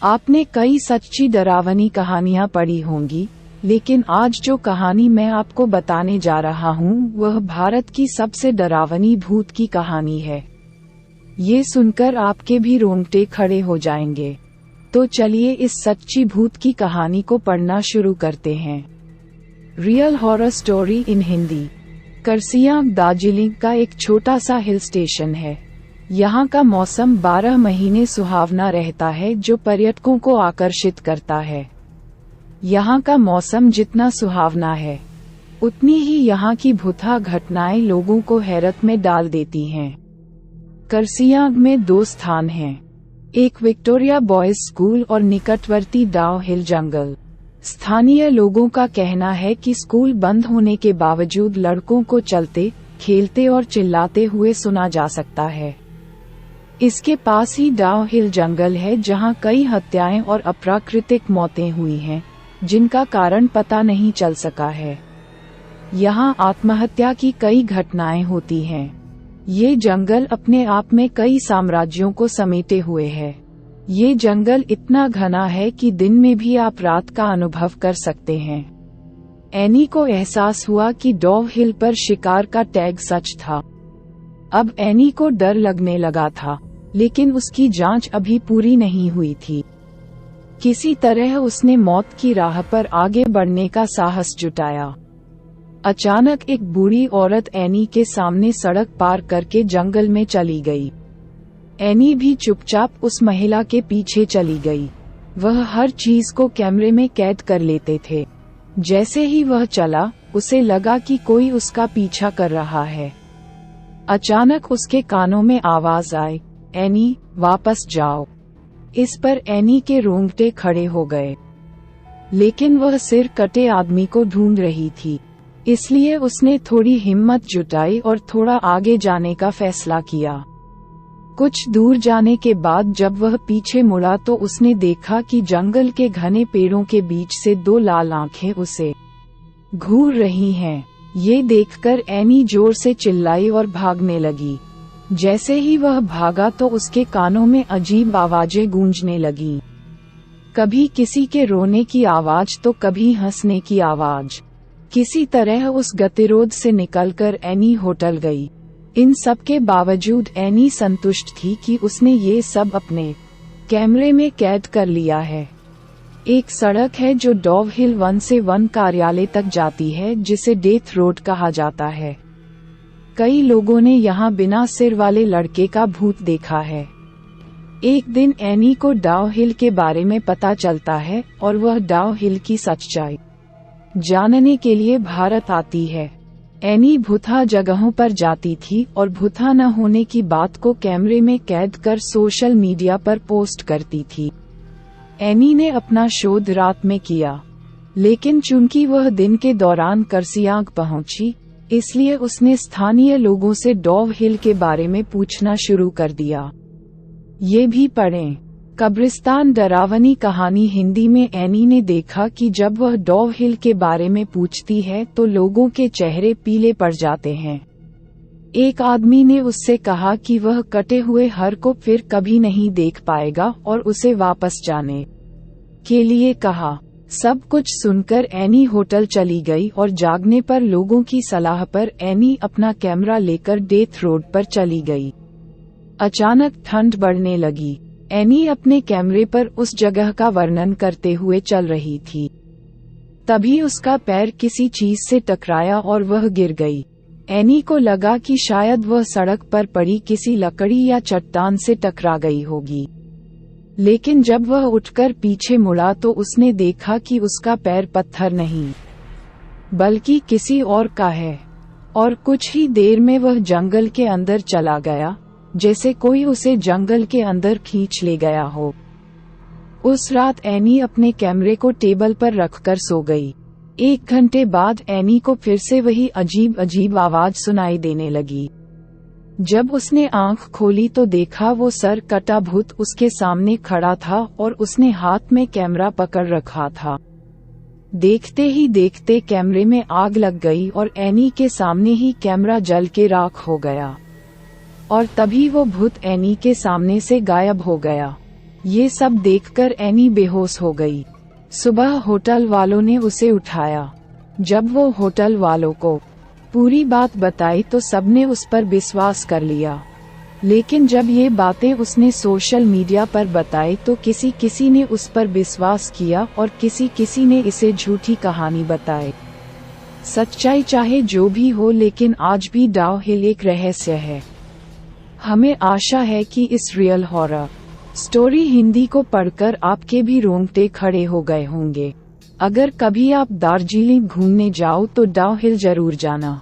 आपने कई सच्ची डरावनी कहानियां पढ़ी होंगी, लेकिन आज जो कहानी मैं आपको बताने जा रहा हूं वह भारत की सबसे डरावनी भूत की कहानी है। ये सुनकर आपके भी रोंगटे खड़े हो जाएंगे। तो चलिए इस सच्ची भूत की कहानी को पढ़ना शुरू करते हैं। Real horror story in Hindi. Kurseong Darjeeling का एक छोटा सा हिल स्टेशन है। यहाँ का मौसम 12 महीने सुहावना रहता है, जो पर्यटकों को आकर्षित करता है। यहाँ का मौसम जितना सुहावना है, उतनी ही यहाँ की भुता घटनाएं लोगों को हैरत में डाल देती हैं। करसियांग में 2 स्थान हैं, एक विक्टोरिया बॉयज स्कूल और निकटवर्ती डाउ हिल जंगल। स्थानीय लोगों का कहना है कि स्कूल बंद होने के बावजूद लड़कों को चलते, खेलते और चिल्लाते हुए सुना जा सकता है। इसके पास ही डाउ हिल जंगल है, जहां कई हत्याएं और अप्राकृतिक मौतें हुई हैं, जिनका कारण पता नहीं चल सका है। यहां आत्महत्या की कई घटनाएं होती हैं। ये जंगल अपने आप में कई साम्राज्यों को समेटे हुए है। ये जंगल इतना घना है कि दिन में भी आप रात का अनुभव कर सकते हैं। एनी को एहसास हुआ कि डाउ हिल पर शिकार का टैग सच था। अब एनी को डर लगने लगा था, लेकिन उसकी जांच अभी पूरी नहीं हुई थी। किसी तरह उसने मौत की राह पर आगे बढ़ने का साहस जुटाया। अचानक एक बूढ़ी औरत एनी के सामने सड़क पार करके जंगल में चली गई। एनी भी चुपचाप उस महिला के पीछे चली गई। वह हर चीज को कैमरे में कैद कर लेते थे। जैसे ही वह चला, उसे लगा कि कोई उसका पीछा कर रहा है। अचानक उसके कानों में आवाज आई, एनी, वापस जाओ। इस पर एनी के रोंगटे खड़े हो गए। लेकिन वह सिर कटे आदमी को ढूंढ रही थी, इसलिए उसने थोड़ी हिम्मत जुटाई और थोड़ा आगे जाने का फैसला किया। कुछ दूर जाने के बाद जब वह पीछे मुड़ा तो उसने देखा कि जंगल के घने पेड़ों के बीच से 2 लाल आंखें उसे घूर रही हैं। ये देखकर एनी जोर से चिल्लाई और भागने लगी। जैसे ही वह भागा तो उसके कानों में अजीब आवाजें गूंजने लगी। कभी किसी के रोने की आवाज तो कभी हंसने की आवाज। किसी तरह उस गतिरोध से निकलकर एनी होटल गई। इन सब के बावजूद एनी संतुष्ट थी कि उसने ये सब अपने कैमरे में कैद कर लिया है। एक सड़क है जो डाउ हिल 1 से 1 कार्यालय तक जाती है, जिसे डेथ रोड कहा जाता है। कई लोगों ने यहाँ बिना सिर वाले लड़के का भूत देखा है। एक दिन एनी को डाउ हिल के बारे में पता चलता है और वह डाउ हिल की सच्चाई जानने के लिए भारत आती है। एनी भुता जगहों पर जाती थी और भुता न होने की बात को कैमरे में कैद कर सोशल मीडिया पर पोस्ट करती थी। एनी ने अपना शोध रात में किया, लेकिन चूंकि वह दिन के दौरान करसियांग पहुंची, इसलिए उसने स्थानीय लोगों से डाउ हिल के बारे में पूछना शुरू कर दिया। ये भी पढ़ें, कब्रिस्तान डरावनी कहानी हिंदी में। एनी ने देखा कि जब वह डाउ हिल के बारे में पूछती है तो लोगों के चेहरे पीले पड़ जाते हैं। एक आदमी ने उससे कहा कि वह कटे हुए हर को फिर कभी नहीं देख पाएगा और उसे वापस जाने के लिए कहा। सब कुछ सुनकर एनी होटल चली गई और जागने पर लोगों की सलाह पर एनी अपना कैमरा लेकर डेथ रोड पर चली गई। अचानक ठंड बढ़ने लगी। एनी अपने कैमरे पर उस जगह का वर्णन करते हुए चल रही थी। तभी उसका पैर किसी चीज से टकराया और वह गिर गई। एनी को लगा कि शायद वह सड़क पर पड़ी किसी लकड़ी या चट्टान से टकरा गई होगी। लेकिन जब वह उठकर पीछे मुड़ा तो उसने देखा कि उसका पैर पत्थर नहीं, बल्कि किसी और का है। और कुछ ही देर में वह जंगल के अंदर चला गया, जैसे कोई उसे जंगल के अंदर खींच ले गया हो। उस रात एनी अपने कैमरे को टेबल पर रखकर सो गई। 1 घंटे बाद एनी को फिर से वही अजीब अजीब आवाज सुनाई देने लगी। जब उसने आंख खोली तो देखा वो सर कटा भूत उसके सामने खड़ा था और उसने हाथ में कैमरा पकड़ रखा था। देखते ही देखते कैमरे में आग लग गई और एनी के सामने ही कैमरा जल के राख हो गया। और तभी वो भूत एनी के सामने से गायब हो गया। ये सब देखकर एनी बेहोश हो गई। सुबह होटल वालों ने उसे उठाया। जब वो होटल वालों को पूरी बात बताई तो सबने उस पर विश्वास कर लिया। लेकिन जब ये बातें उसने सोशल मीडिया पर बताई तो किसी किसी ने उस पर विश्वास किया और किसी किसी ने इसे झूठी कहानी बताई। सच्चाई चाहे जो भी हो, लेकिन आज भी डाउहिल एक रहस्य है। हमें आशा है कि इस रियल हॉरर स्टोरी हिंदी को पढ़कर आपके भी रोंगटे खड़े हो गए होंगे। अगर कभी आप दार्जिलिंग घूमने जाओ तो डाउहिल जरूर जाना।